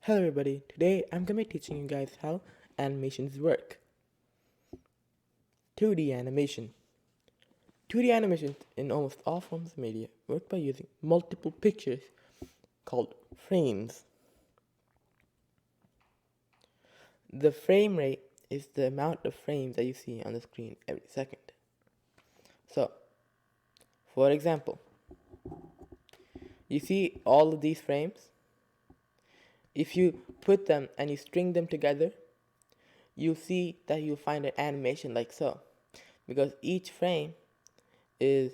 Hello everybody, today I'm going to be teaching you guys how animations work. 2D animation. 2D animations in almost all forms of media work by using multiple pictures called frames. The frame rate is the amount of frames that you see on the screen every second. So, for example, you see all of these frames? If you put them and you string them together, you'll see that you'll find an animation like so, because each frame is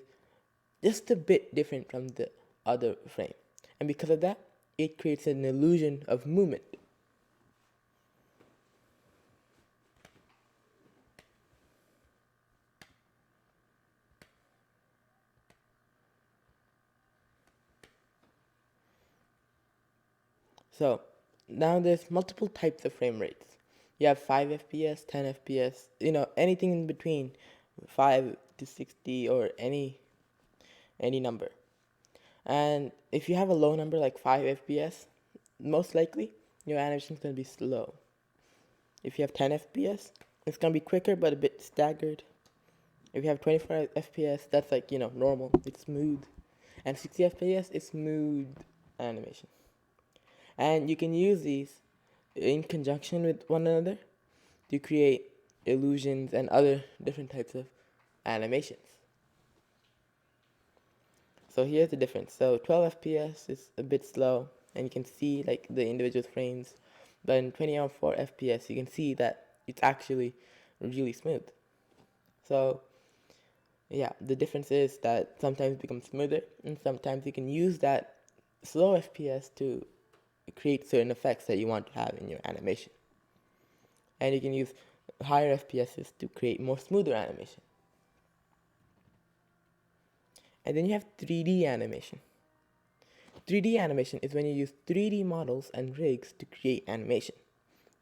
just a bit different from the other frame, and because of that it creates an illusion of movement. So now there's multiple types of frame rates. You have 5 FPS, 10 FPS, anything in between 5 to 60 or any number. And if you have a low number like 5 FPS, most likely your animation is going to be slow. If you have 10 FPS, it's going to be quicker but a bit staggered. If you have 24 FPS, that's like, normal, it's smooth. And 60 FPS is smooth animation. And you can use these in conjunction with one another to create illusions and other different types of animations. So here's the difference. So 12 FPS is a bit slow, and you can see like the individual frames. But in 24 FPS, you can see that it's actually really smooth. So yeah, the difference is that sometimes it becomes smoother, and sometimes you can use that slow FPS to create certain effects that you want to have in your animation. And you can use higher FPSs to create more smoother animation. And then you have 3D animation. 3D animation is when you use 3D models and rigs to create animation.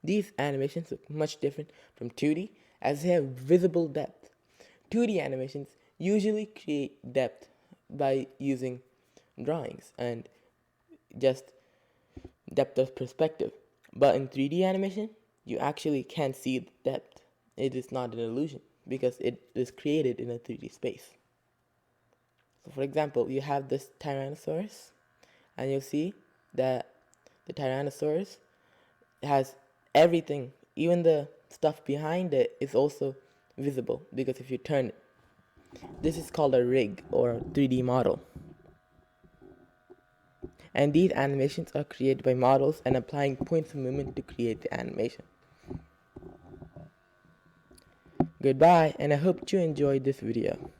These animations look much different from 2D as they have visible depth. 2D animations usually create depth by using drawings and just depth of perspective. But in 3D animation, you actually can see the depth. It is not an illusion because it is created in a 3D space. So for example, you have this Tyrannosaurus, and you'll see that the Tyrannosaurus has everything, even the stuff behind it is also visible because if you turn it. This is called a rig or 3D model. And these animations are created by models and applying points of movement to create the animation. Goodbye, and I hope you enjoyed this video.